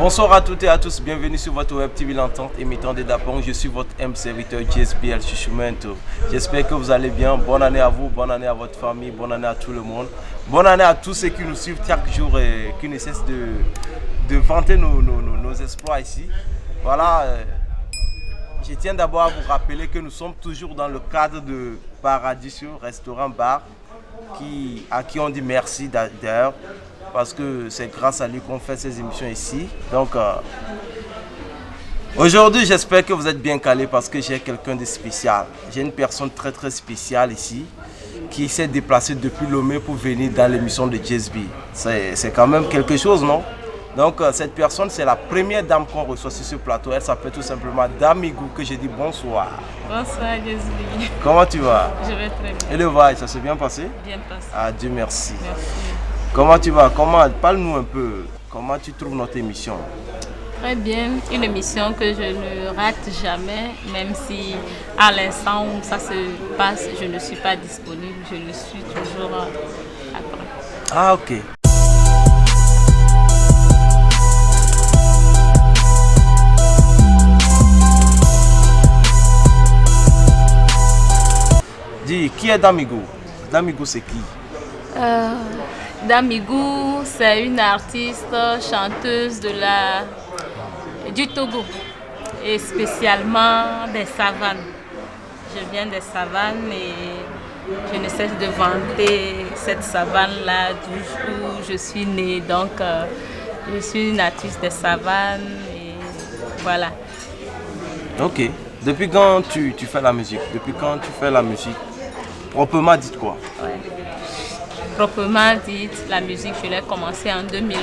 Bonsoir à toutes et à tous, bienvenue sur votre web TV L'Entente, émettant des Dapong. Je suis votre M serviteur JSB El Chuchumento. J'espère que vous allez bien. Bonne année à vous, bonne année à votre famille, bonne année à tout le monde. Bonne année à tous ceux qui nous suivent chaque jour et qui ne cessent de vanter nos exploits ici. Voilà, je tiens d'abord à vous rappeler que nous sommes toujours dans le cadre de Paradiso Restaurant Bar, à qui on dit merci d'ailleurs. Parce que c'est grâce à lui qu'on fait ces émissions ici. Donc, aujourd'hui, j'espère que vous êtes bien calés parce que j'ai quelqu'un de spécial. J'ai une personne très très spéciale ici qui s'est déplacée depuis Lomé pour venir dans l'émission de JSB. C'est quand même quelque chose, non? Donc, cette personne, c'est la première dame qu'on reçoit sur ce plateau. Elle s'appelle tout simplement Dame Igou, que je dis bonsoir. Bonsoir, JSB. Comment tu vas? Je vais très bien. Et le voyage, ça s'est bien passé? Bien passé. Ah, Dieu merci. Merci. Comment tu vas? Parle-nous un peu. Comment tu trouves notre émission? Très bien. Une émission que je ne rate jamais, même si à l'instant où ça se passe, je ne suis pas disponible. Je le suis toujours après. Ah, ok. Dis, qui est Dame Igou? Dame Igou, c'est qui? Dame Igou, c'est une artiste chanteuse du Togo et spécialement des savanes. Je viens des savanes et je ne cesse de vanter cette savane-là d'où je suis née. Donc, je suis une artiste des savanes et voilà. Ok. Depuis quand tu fais la musique? Depuis quand tu fais la musique? Proprement dit quoi? Ouais. Proprement dit, la musique, je l'ai commencé en 2020.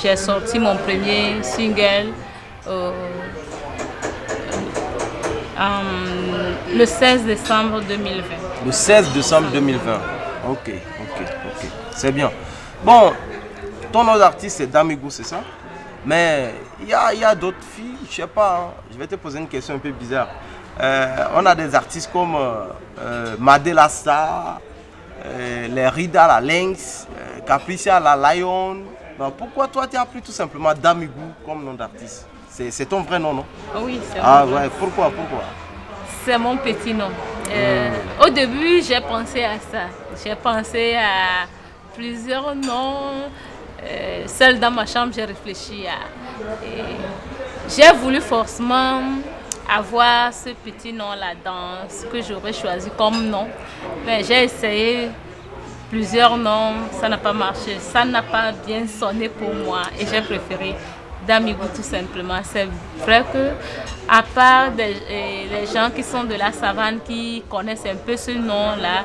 J'ai sorti mon premier single le 16 décembre 2020. Le 16 décembre 2020. Ok. C'est bien. Bon, ton nom d'artiste c'est Dame Igou, c'est ça? Mais il y a d'autres filles, je sais pas, hein. Je vais te poser une question un peu bizarre. On a des artistes comme Madela Star, les Rida, la Lynx, Capricia, la Lion. Ben, pourquoi toi tu as pris tout simplement Dame Igou comme nom d'artiste? C'est ton vrai nom, non? Oui, c'est mon vrai. Ouais, pourquoi? C'est mon petit nom. Au début, j'ai pensé à ça. J'ai pensé à plusieurs noms. Seule dans ma chambre, j'ai réfléchi j'ai voulu forcément avoir ce petit nom-là dans ce que j'aurais choisi comme nom. Mais j'ai essayé plusieurs noms, ça n'a pas marché, ça n'a pas bien sonné pour moi et j'ai préféré Dame Igou tout simplement. C'est vrai que à part les gens qui sont de la savane qui connaissent un peu ce nom-là,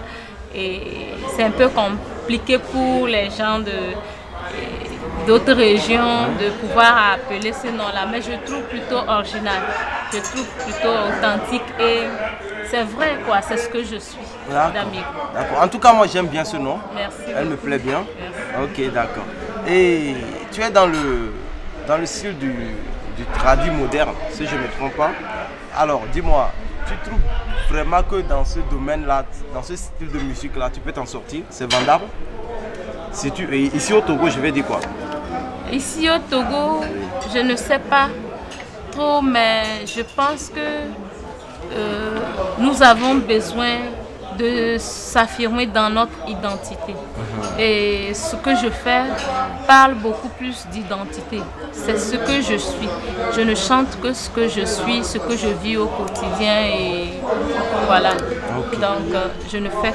et c'est un peu compliqué pour les gens d'autres régions de pouvoir appeler ce nom-là, mais je trouve plutôt original, je trouve plutôt authentique et c'est vrai quoi, c'est ce que je suis. Dame Igou. D'accord. En tout cas, moi j'aime bien ce nom. Merci. Elle me plaît bien. Merci. Ok, d'accord. Et tu es dans le style du tradi moderne, si je ne me trompe pas. Alors, dis-moi, tu trouves vraiment que dans ce domaine-là, dans ce style de musique-là, tu peux t'en sortir? C'est vendable? Ici au Togo, je vais dire quoi? Ici au Togo, je ne sais pas trop, mais je pense que nous avons besoin de s'affirmer dans notre identité. Et ce que je fais parle beaucoup plus d'identité. C'est ce que je suis. Je ne chante que ce que je suis, ce que je vis au quotidien et voilà. Okay. Donc je ne fais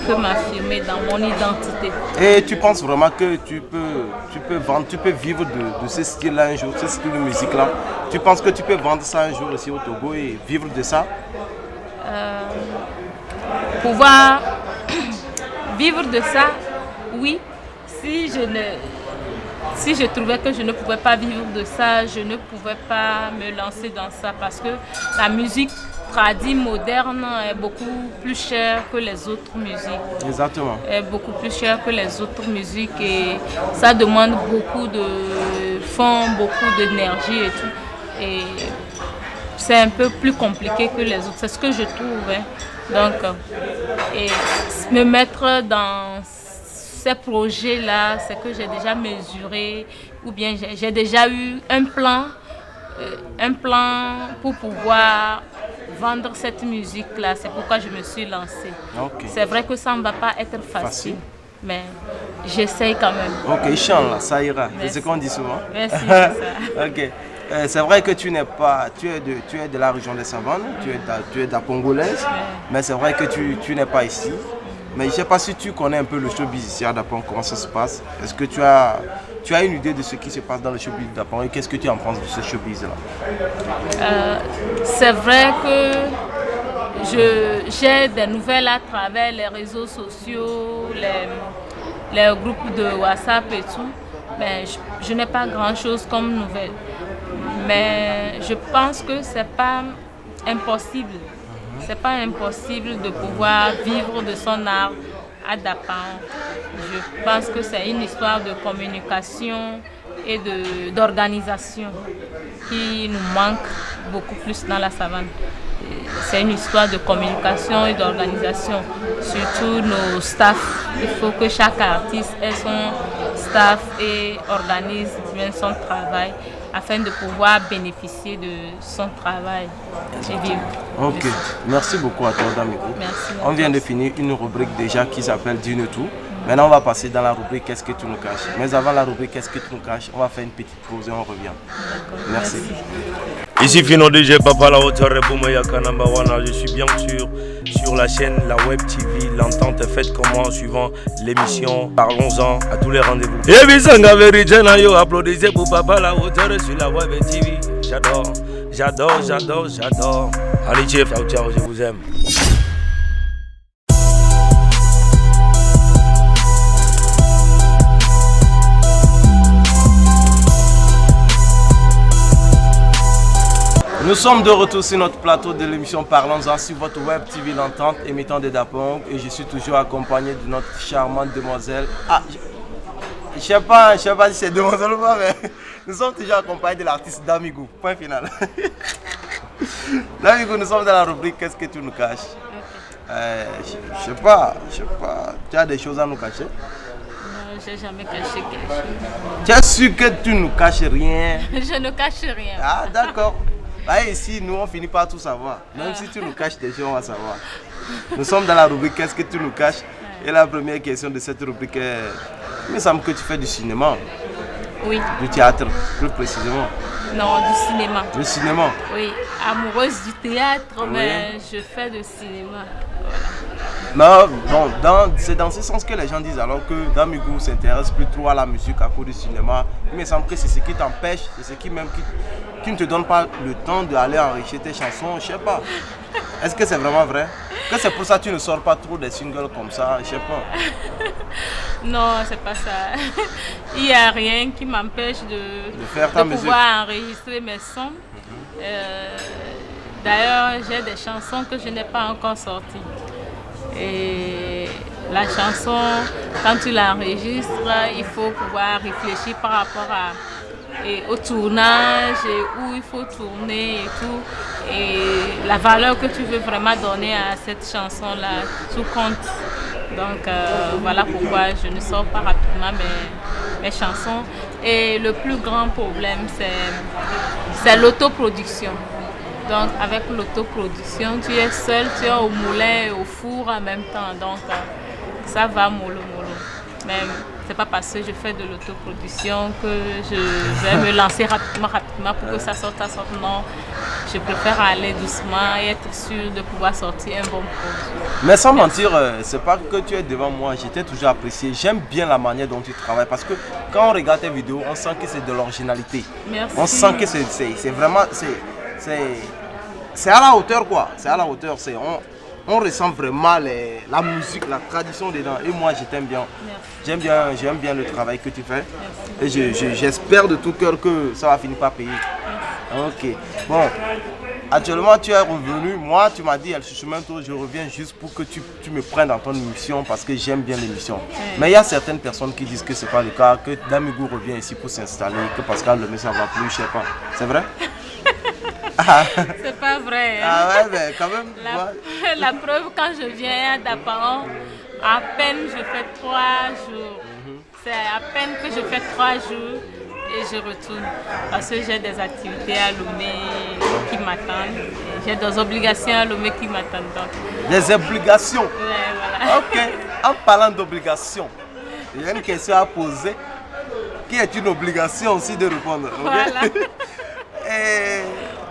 que m'affirmer dans mon identité. Et tu penses vraiment que tu peux vivre de ce style-là un jour, ce style de musique-là? Tu penses que tu peux vendre ça un jour ici au Togo et vivre de ça? Pouvoir vivre de ça, oui. Si je trouvais que je ne pouvais pas vivre de ça, je ne pouvais pas me lancer dans ça parce que la musique tradie moderne est beaucoup plus chère que les autres musiques. Exactement. Est beaucoup plus chère que les autres musiques et ça demande beaucoup de fonds, beaucoup d'énergie et tout. Et c'est un peu plus compliqué que les autres. C'est ce que je trouve. Donc, et me mettre dans ces projets-là, c'est que j'ai déjà mesuré ou bien j'ai déjà eu un plan pour pouvoir vendre cette musique-là. C'est pourquoi je me suis lancée. Okay. C'est vrai que ça ne va pas être facile. Mais j'essaye quand même. Ok, Inch'Allah, ça ira. C'est ce qu'on dit souvent. Merci, c'est ça. Ok. C'est vrai que tu es de la région des Savanes, tu es de la Congolaise, mais c'est vrai que tu n'es pas ici. Mais je ne sais pas si tu connais un peu le showbiz ici à Dapong, comment ça se passe. Est-ce que tu as une idée de ce qui se passe dans le showbiz de Dapong et qu'est-ce que tu en penses de ce showbiz-là? C'est vrai que j'ai des nouvelles à travers les réseaux sociaux, les groupes de WhatsApp et tout, mais je n'ai pas grand-chose comme nouvelles. Mais je pense que c'est pas impossible. C'est pas impossible de pouvoir vivre de son art à Dapong. Je pense que c'est une histoire de communication et d'organisation qui nous manque beaucoup plus dans la savane. C'est une histoire de communication et d'organisation, surtout nos staffs. Il faut que chaque artiste ait son staff et organise bien son travail afin de pouvoir bénéficier de son travail et vivre. Ok, merci beaucoup à toi, Damigo. Merci. On vient de finir une rubrique déjà qui s'appelle Dis-nous tout. Maintenant, on va passer dans la rubrique Qu'est-ce que tu nous caches. Mais avant la rubrique Qu'est-ce que tu nous caches, on va faire une petite pause et on revient. Merci. Ici Fino DJ Papa la hauteur et Boumayaka number one. Je suis bien sûr sur la chaîne La Web TV. L'entente est faite comment suivant l'émission. Parlons-en à tous les rendez-vous. Et Bisanga Verijana yo applaudissez pour Papa la hauteur sur la Web TV. J'adore, j'adore, j'adore, j'adore. Allez Jeff, ciao ciao, je vous aime. Nous sommes de retour sur notre plateau de l'émission Parlons-en sur votre Web TV L'Entente émettant de Dapong et je suis toujours accompagné de notre charmante demoiselle. Ah, je sais pas si c'est demoiselle ou pas, mais nous sommes toujours accompagnés de l'artiste Damigo. Point final. Damigo, nous sommes dans la rubrique Qu'est-ce que tu nous caches? Je sais pas. Tu as des choses à nous cacher? Non, j'ai jamais caché quelque chose. Tu es sûr que tu ne nous caches rien? Je ne cache rien. Ah, d'accord. Bah, ici, nous, on finit par tout savoir. Même si tu nous caches des choses, on va savoir. Nous sommes dans la rubrique Qu'est-ce que tu nous caches? Et la première question de cette rubrique est... Il me semble que tu fais du cinéma. Oui. Du théâtre, plus précisément. Non, du cinéma. Du cinéma? Oui, amoureuse du théâtre, mais je fais du cinéma. Non, bon, c'est dans ce sens que les gens disent alors que Damigo s'intéresse plus trop à la musique à cause du cinéma. Il me semble que c'est ce qui t'empêche, c'est ce qui même qui ne te donne pas le temps d'aller enrichir tes chansons, je sais pas. Est-ce que c'est vraiment vrai? Que c'est pour ça que tu ne sors pas trop des singles comme ça, je sais pas. Non, c'est pas ça. Il n'y a rien qui m'empêche de faire ta musique. Pouvoir enregistrer mes sons. D'ailleurs, j'ai des chansons que je n'ai pas encore sorties. Et la chanson, quand tu l'enregistres, il faut pouvoir réfléchir par rapport au tournage, et où il faut tourner et tout. Et la valeur que tu veux vraiment donner à cette chanson-là, tout compte. Donc voilà pourquoi je ne sors pas rapidement mes chansons. Et le plus grand problème, c'est l'autoproduction. Donc avec l'autoproduction, tu es seul, tu es au moulin et au four en même temps. Donc ça va mollo. Mais c'est pas parce que je fais de l'autoproduction que je vais me lancer rapidement pour que ça sorte. Non, je préfère aller doucement et être sûr de pouvoir sortir un bon produit. Mais sans mentir, c'est pas que tu es devant moi, j'étais toujours apprécié. J'aime bien la manière dont tu travailles parce que quand on regarde tes vidéos, on sent que c'est de l'originalité. Merci. On sent que c'est vraiment... C'est à la hauteur quoi, c'est à la hauteur, on ressent vraiment la musique, la tradition dedans et moi je t'aime bien. J'aime bien le travail que tu fais. Merci. Et j'espère de tout cœur que ça va finir par payer. Merci. Ok, bon, actuellement tu es revenu, moi tu m'as dit El Chouchoumento, je reviens juste pour que tu me prennes dans ton émission parce que j'aime bien l'émission. Mais il y a certaines personnes qui disent que c'est pas le cas, que Damigo revient ici pour s'installer, que Pascal Lemay ça va plus, je sais pas, c'est vrai? C'est pas vrai. Ah ouais, mais quand même. La preuve, quand je viens à Dapong, À peine je fais 3 jours. C'est à peine que je fais 3 jours et je retourne. Parce que j'ai des activités à Lomé qui m'attendent. J'ai des obligations à Lomé qui m'attendent. Des obligations? Ouais, voilà. Ok. En parlant d'obligations, il y a une question à poser qui est une obligation aussi de répondre. Okay? Voilà. Et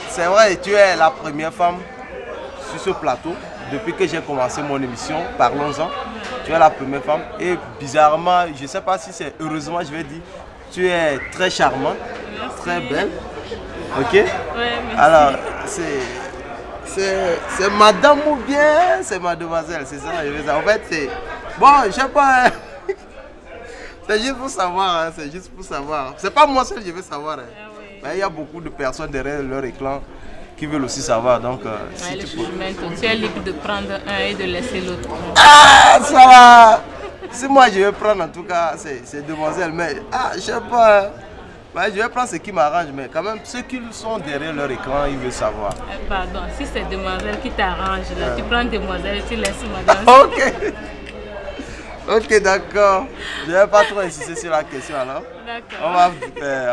c'est vrai, tu es la première femme sur ce plateau. Depuis que j'ai commencé mon émission, parlons-en. Tu es la première femme et bizarrement, je ne sais pas si c'est heureusement, je vais dire, tu es très charmante, très belle. Ok? Ouais, merci. Alors, c'est madame ou bien c'est mademoiselle, c'est ça, je veux dire. En fait, c'est. Bon, je sais pas. Hein. C'est juste pour savoir, hein, c'est juste pour savoir. C'est pas moi seul, je veux savoir. Hein. Ah oui. Mais il y a beaucoup de personnes derrière leur écran qui veulent aussi savoir. Donc, si tu es libre de prendre un et de laisser l'autre. Ah, ça va. Si moi je vais prendre, en tout cas, c'est demoiselle. Mais, je sais pas. Hein. Ouais, je vais prendre ce qui m'arrange, mais quand même, ceux qui sont derrière leur écran, ils veulent savoir. Pardon, si c'est demoiselle qui t'arrange, là, tu prends demoiselle et tu laisses madame. Ok. Ok, d'accord. Je ne vais pas trop insister sur la question alors. D'accord. On va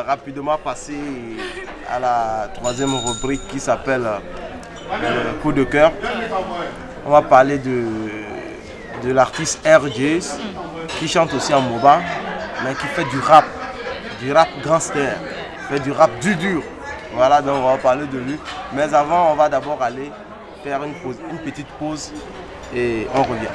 rapidement passer à la troisième rubrique qui s'appelle Coup de cœur. On va parler de l'artiste RJs qui chante aussi en Moba, mais qui fait du rap gangster, fait du rap dur. Voilà, donc on va parler de lui. Mais avant, on va d'abord aller faire une petite pause et on revient.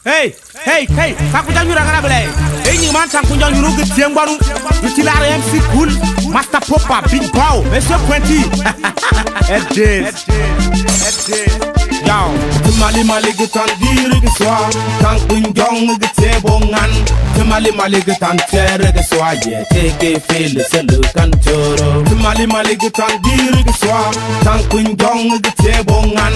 Hey, Sakuja Yura Garabele. Hey, you man, Sakuja Yuru, the Tiangbaru, the Tilar MC Cool, Master Popa, Big Bow, Mr. Quenty. Yo, Mali Gutan, Diri Swa, Tankun Jong, the Tebongan, Mali Gutan, Terre, the Swa, take a feel, the Salukan Toro, Mali Gutan, Diri Swa, Tankun Jong, the Tebongan,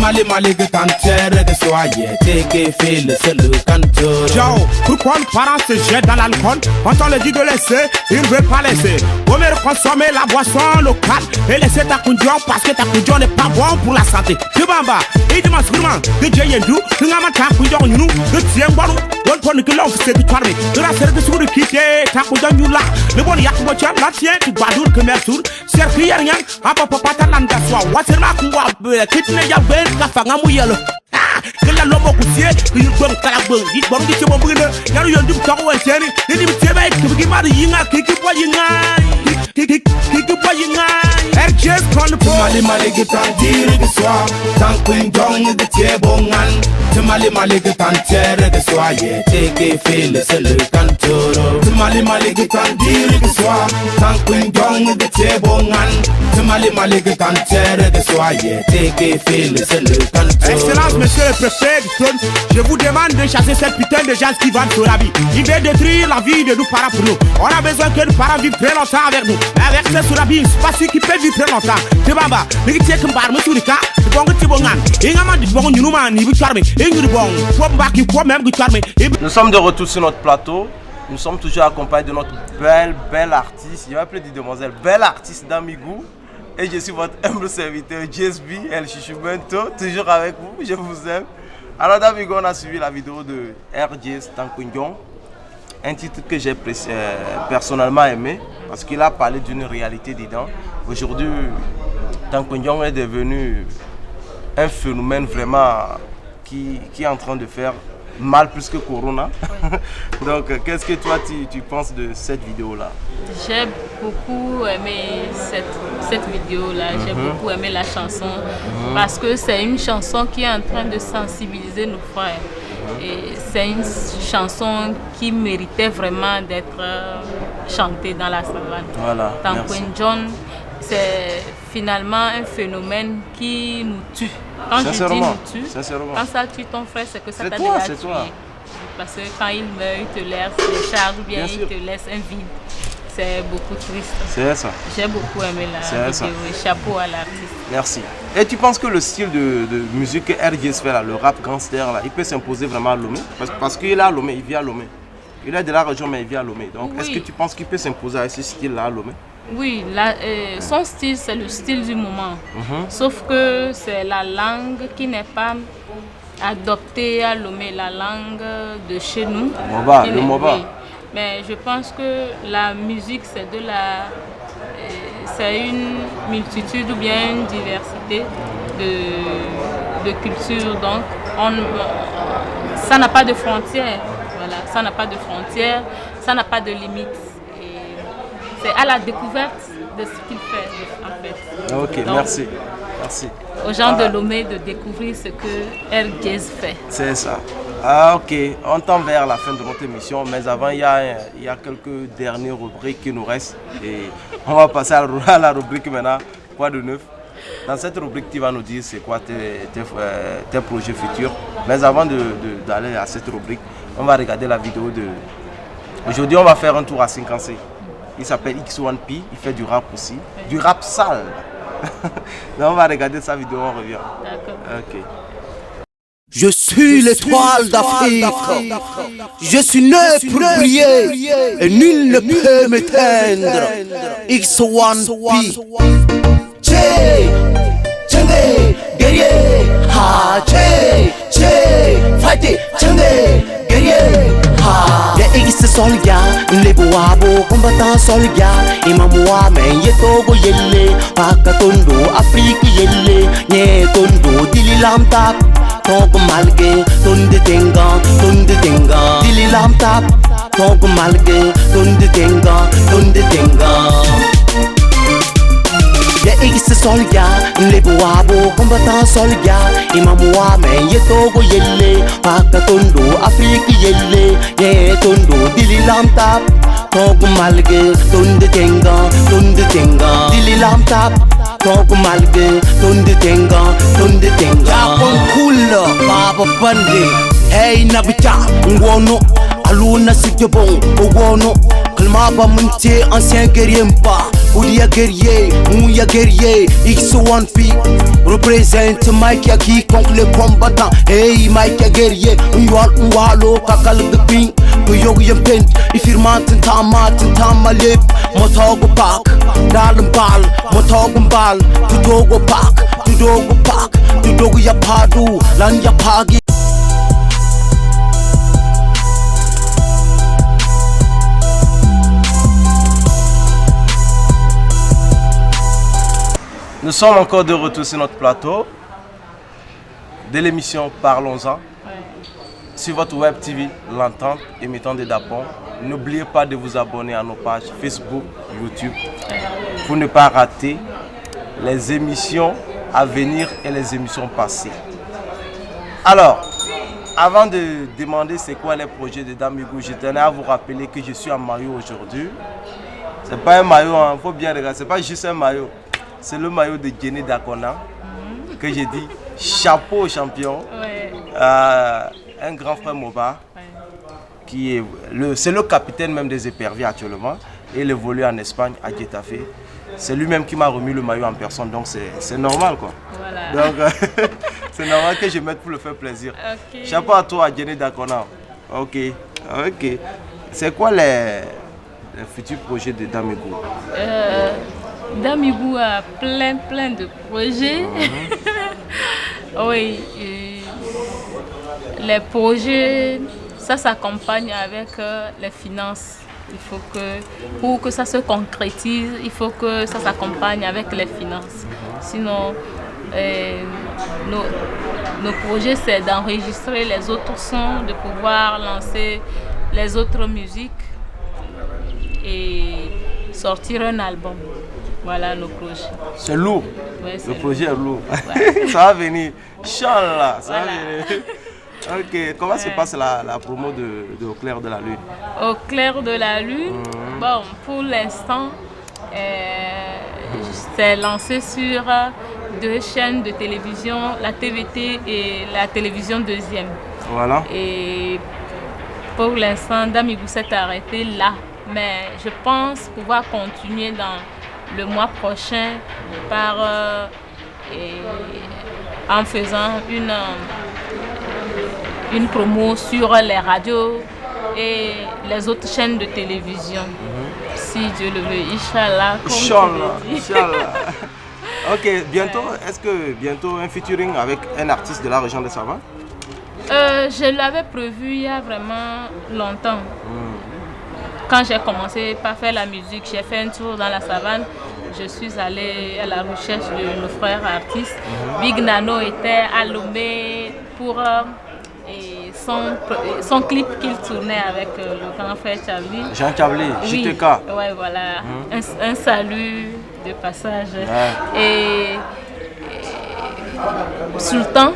Mali Gutan, Terre, the Swa, take a feel, the Salukan Toro. Yo, pourquoi les parents se jettent dans l'alcool? Quand on leur dit de laisser, ils ne veulent pas laisser. Vaut mieux consommer la boisson locale et laisser ta condition parce que ta condition n'est pas bonne pour la santé. Kibamba, et dis-moi sûrement que j'ai un doux, que n'a pas ta condition, nous, que tu es bon, bonne pour que l'on se déploie. De la série de sourds de quitter ta condition là. Le bon yak bocha, la tienne, tu vas dur que mertour. Serki rien, à papa patalanda soit. What's ma kuwa, kitne ya ben, kafanga muyalo. Que la lomo cousier, que you bon calabon, il bon dit que mon brûle, y'a eu un double carreau et tiens, il dit que tu vas être qui m'a dit yinga, qui RJs prend le pot. Mali Gutan, dire de soi, tant qu'un dong de Tiebongan, Mali Gutan, terre de soi, take a feel, c'est le cantoro. Mali Gutan, dire de soi, tant qu'un dong de Tiebongan, Mali Gutan, terre de soi, take a feel, c'est le cantoro. Excellence, monsieur le préfet du trône, je vous demande de chasser cette putain de gens qui vendent sur la vie. Ils veulent détruire la vie de nos parents pour nous. On a besoin que nos parents vivent très longtemps avec nous. Avec ce sur la vie, c'est pas celui qui peut vivre très longtemps. Tu vas bas, les qui tiennent par monsieur le cas, le bon que tu bongan. Et comment dit bon, nous man, il veut charmer. Et nous bon, faut pas qu'il faut même que charmer. Nous sommes de retour sur notre plateau. Nous sommes toujours accompagnés de notre belle artiste. Je vais appeler des demoiselles, belle artiste d'Amigou. Et je suis votre humble serviteur, JSB El Chichumento, toujours avec vous, je vous aime. Alors d'Amigo, on a suivi la vidéo de RJs Tankunjong, un titre que j'ai personnellement aimé, parce qu'il a parlé d'une réalité dedans. Aujourd'hui, Tankunjong est devenu un phénomène vraiment qui est en train de faire mal plus que Corona. Donc, qu'est-ce que toi tu penses de cette vidéo-là? J'ai beaucoup aimé cette vidéo-là. J'ai beaucoup aimé la chanson parce que c'est une chanson qui est en train de sensibiliser nos frères. Et c'est une chanson qui méritait vraiment d'être chantée dans la savane. Voilà. Tankunjong, c'est finalement un phénomène qui nous tue. Quand je dis nous tue, quand ça tue ton frère, c'est que ça t'a déjà tué. Parce que quand il meurt, il te laisse des charges ou bien il te laisse un vide. C'est beaucoup triste. C'est ça. J'ai beaucoup aimé la vidéo et chapeau à l'artiste. Merci. Et tu penses que le style de musique que RGS fait là, le rap gangster là, il peut s'imposer vraiment à Lomé? Parce qu'il est à Lomé, il vit à Lomé. Il est de la région mais il vit à Lomé. Donc Oui. est-ce que tu penses qu'il peut s'imposer à ce style-là à Lomé? Oui, son style, c'est le style du moment. Sauf que c'est la langue qui n'est pas adoptée à Lomé, la langue de chez nous. Moba, Qui le n'est- Moba. oui. Mais je pense que la musique, c'est une multitude ou bien une diversité de cultures. Donc, ça n'a pas de frontières. Voilà, ça n'a pas de frontières, ça n'a pas de limites. Et c'est à la découverte de ce qu'il fait, en fait. Ok, Donc, merci. Merci. Aux gens de Lomé de découvrir ce que RGS fait. C'est ça. Ah ok, on tend vers la fin de notre émission, mais avant il y a quelques dernières rubriques qui nous restent et on va passer à la rubrique maintenant, quoi de neuf. Dans cette rubrique, tu vas nous dire c'est quoi tes projets futurs. Mais avant d'aller à cette rubrique, on va regarder la vidéo de... Aujourd'hui, on va faire un tour à 5C. Il s'appelle X1P, il fait du rap aussi, du rap sale. Donc on va regarder sa vidéo, on revient. D'accord. Ok. Je suis l'étoile d'Afrique. Je suis né pour briller et nul ne peut m'éteindre. X1P. Che, Chenge, guerrier. Ha, che, fight, Chenge, guerrier. Ha. Les X solga, les boabo, combattants solga. Imamwa men yetogo yelle, pakatondo Afrique yelle, nye tondo dililam tap. Tongo malge, tonde tenga, dili lam tap. Tongo malge, tonde tenga. Les X solga, les boabo, combattants solga. Imamwa men yetogo yelle, pakatondo Afrique yelle, ye tondo dili lam tap. Tongo malge, tonde tenga, dili lam tap. Tongo malge, tonde tenga. Japon cool, Baba Bande. Hey Nabicha, Ngono, Aluna Sikebon, Ogono. Kalmaba Munte, ancien guerrier mpa. Oudia guerrier, Mouya guerrier. X1P représente Mike qui contre les combattants. Hey Mike guerrier, Nwalo, Kakal de Ping. Yogu Yampent, Ifirmantin Tama Lip. Motogo Park, Dalambal, Motogo Bal, Tudogo Park, Tudogo Yapadu, Lan Yapagi. Nous sommes encore de retour sur notre plateau de l'émission Parlons-en sur votre web TV, l'entente émettant des dapons. N'oubliez pas de vous abonner à nos pages Facebook, YouTube pour ne pas rater les émissions à venir et les émissions passées. Alors, avant de demander c'est quoi les projets de Damigou, je tenais à vous rappeler que je suis en maillot aujourd'hui. C'est pas un maillot, il faut bien regarder, c'est pas juste un maillot. C'est le maillot de Jenny Dakona que j'ai dit chapeau au champion. Ouais. Un grand frère Moba qui est c'est le capitaine même des éperviers actuellement et il évolue en Espagne à Getafe. C'est lui-même qui m'a remis le maillot en personne, donc c'est normal quoi. Voilà. Donc c'est normal que je mette pour le faire plaisir. Ok. Chapeau à toi Jenny Dakona. Ok. C'est quoi les futurs projets de Damigou? Damigou a plein de projets. Oui, les projets, ça s'accompagne avec les finances. Il faut que, pour que ça se concrétise, il faut que ça s'accompagne avec les finances. Sinon, nos projets, c'est d'enregistrer les autres sons, de pouvoir lancer les autres musiques et sortir un album. Voilà nos projets. C'est lourd. Ouais, Le projet est lourd. Ouais. Ça va venir. Inch'Allah. Ça va Voilà. venir. Ok. Comment se passe la promo de Au clair de la lune? Au clair de la lune, bon, pour l'instant, c'est lancé sur 2 chaînes de télévision, la TVT et la télévision deuxième. Voilà. Et pour l'instant, Damigou s'est arrêté là. Mais je pense pouvoir continuer dans le mois prochain par et en faisant une promo sur les radios et les autres chaînes de télévision. Si Dieu le veut, Inch'Allah. Inch'Allah. Ok, bientôt, est-ce que bientôt un featuring avec un artiste de la région de Savanes? Je l'avais prévu il y a vraiment longtemps. Quand j'ai commencé par faire la musique, j'ai fait un tour dans la savane. Je suis allée à la recherche de nos frères artistes. Big Nano était à Lomé pour son clip qu'il tournait avec le grand frère Charlie. Jean Charlie, JTK. Ouais, voilà. Un salut de passage. Et Sultan,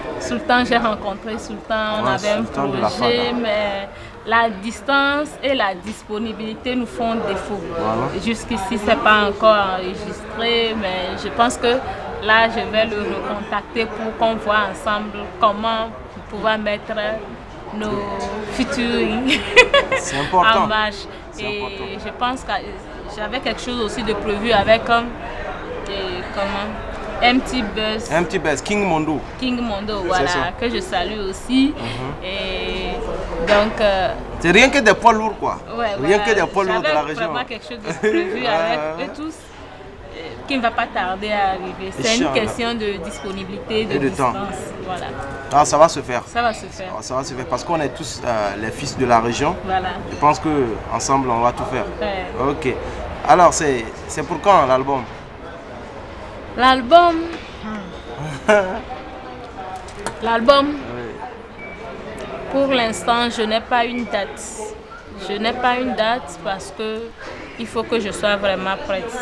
j'ai rencontré Sultan, on avait un projet, mais la distance et la disponibilité nous font défaut. Jusqu'ici, ce n'est pas encore enregistré, mais je pense que là, je vais le recontacter pour qu'on voit ensemble comment pouvoir mettre nos featuring en marche. Et je pense que j'avais quelque chose aussi de prévu avec MT Buzz, King Mondo, voilà, que je salue aussi. Et donc c'est rien que des poids lourds, quoi. Ouais, rien que des poids lourds de la région. J'avais vraiment quelque chose de prévu avec eux tous qui ne va pas tarder à arriver. C'est une question de disponibilité, de distance. Voilà. Ah, ça va se faire. Ça va se faire. Ça va se faire parce qu'on est tous les fils de la région. Voilà. Je pense qu'ensemble, on va tout faire. Ouais. Ok. Alors, c'est pour quand l'album? L'album, pour l'instant, je n'ai pas une date. Je n'ai pas une date parce que il faut que je sois vraiment prête.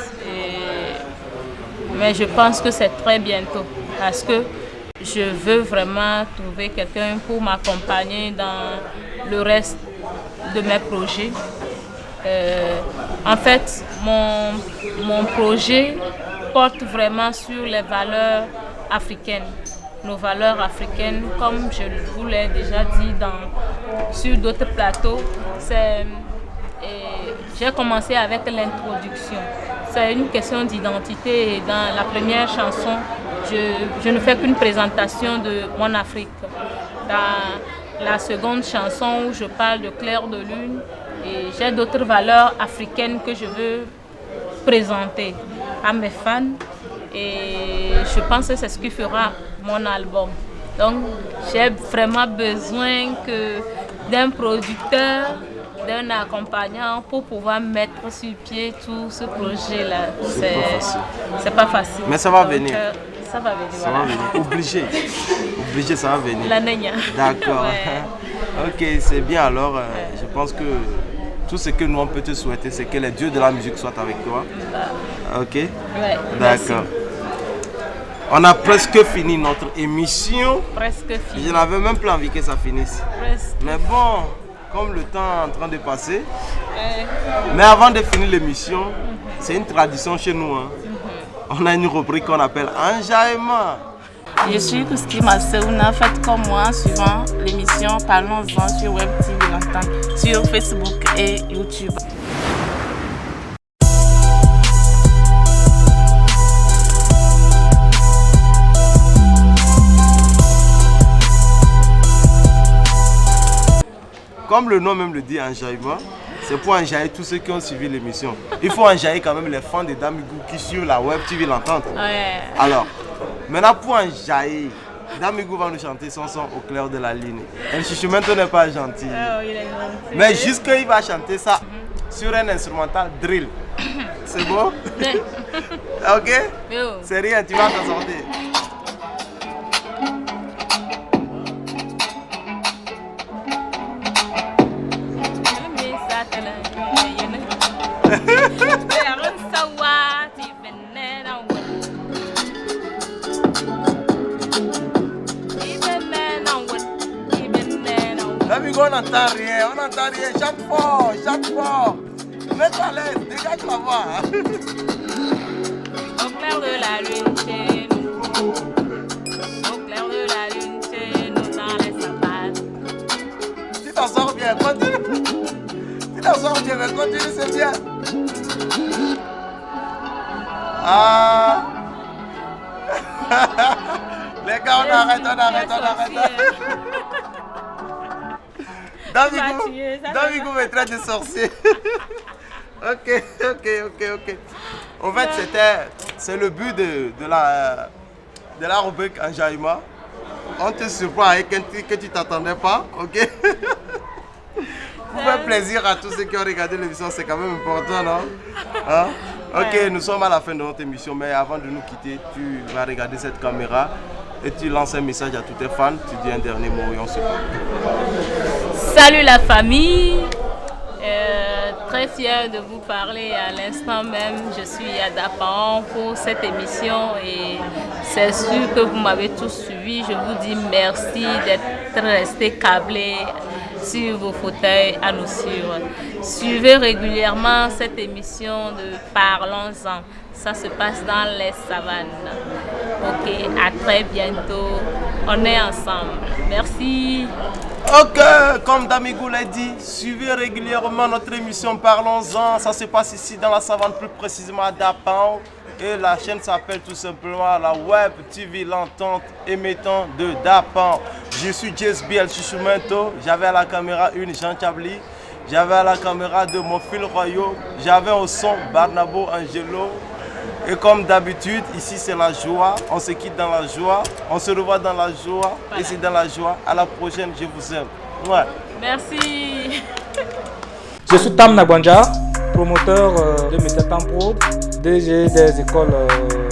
Mais je pense que c'est très bientôt parce que je veux vraiment trouver quelqu'un pour m'accompagner dans le reste de mes projets. En fait, mon projet porte vraiment sur les valeurs africaines, nos valeurs africaines, comme je vous l'ai déjà dit sur d'autres plateaux. J'ai commencé avec l'introduction. C'est une question d'identité et dans la première chanson, je ne fais qu'une présentation de mon Afrique. Dans la seconde chanson où je parle de clair de lune, et j'ai d'autres valeurs africaines que je veux présenter à mes fans et je pense que c'est ce qui fera mon album. Donc j'ai vraiment besoin d'un producteur, d'un accompagnant pour pouvoir mettre sur pied tout ce projet-là. C'est pas facile. Mais ça va venir. Ça va venir. Ça va venir. Obligé, ça va venir. La Nenya. D'accord. Ouais. Ok, c'est bien alors. Je pense que tout ce que nous on peut te souhaiter, c'est que les dieux de la musique soient avec toi. Ok? Ouais, d'accord. On a presque fini notre émission. Presque fini. Je n'avais même pas envie que ça finisse. Presque. Mais bon, comme le temps est en train de passer. Mais avant de finir l'émission, c'est une tradition chez nous. On a une rubrique qu'on appelle Enjaillement. Je suis Kuski Maseouna, faites comme moi, suivant l'émission Parlons-en sur Web TV L'Entente, sur Facebook et YouTube. Comme le nom même le dit, enjaillement, c'est pour enjailler tous ceux qui ont suivi l'émission. Il faut enjailler quand même les fans de Damigou qui suivent la Web TV L'Entente. Ouais. Alors, maintenant pour enjailler, Damigou va nous chanter son son au clair de la lune. El Chichumento n'est pas gentil. Oh, il est gentil. Mais jusqu'il va chanter ça sur un instrumental drill. C'est bon? Ok? C'est rien, tu vas t'en sortir. On n'entend rien, chante fort. Mets-toi à l'aise, dégage la voix. Au clair de la lune chez nous, au clair de la lune chez nous dans les savanes. Tu t'en sors bien, continue. Tu t'en sors bien, mais continue, c'est bien. Ah. Les gars, on arrête. Davigo me traite de sorcier. Ok. En fait, c'est le but de la rubrique Enjaïma. On te surprend avec un truc que tu t'attendais pas, ok? Pour faire plaisir à tous ceux qui ont regardé l'émission, c'est quand même important, non? Hein? Ok, nous sommes à la fin de notre émission, mais avant de nous quitter, tu vas regarder cette caméra et tu lances un message à tous tes fans. Tu dis un dernier mot et on se parle. Salut la famille, très fière de vous parler à l'instant même. Je suis à Dapan pour cette émission et c'est sûr que vous m'avez tous suivi. Je vous dis merci d'être restés câblés sur vos fauteuils à nous suivre. Suivez régulièrement cette émission de Parlons-en. Ça se passe dans les savanes. Ok, à très bientôt. On est ensemble. Merci. Ok, comme Damigou l'a dit, suivez régulièrement notre émission Parlons-en. Ça se passe ici dans la savane, plus précisément à Dapan. Et la chaîne s'appelle tout simplement la Web TV L'Entente émettant de Dapan. Je suis JSBL Chuchumento. J'avais à la caméra une Jean Chabli. J'avais à la caméra de mon fil Royo. J'avais au son Barnabo Angelo. Et comme d'habitude, ici c'est la joie. On se quitte dans la joie. On se revoit dans la joie. Voilà. Et c'est dans la joie. À la prochaine, je vous aime. Ouais. Merci. Je suis Tam Nagwanja, promoteur de Métatam Prod, DG des écoles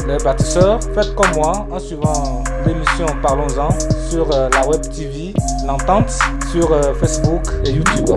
Les Bâtisseurs. Faites comme moi en suivant l'émission Parlons-en sur la Web TV L'Entente, sur Facebook et YouTube.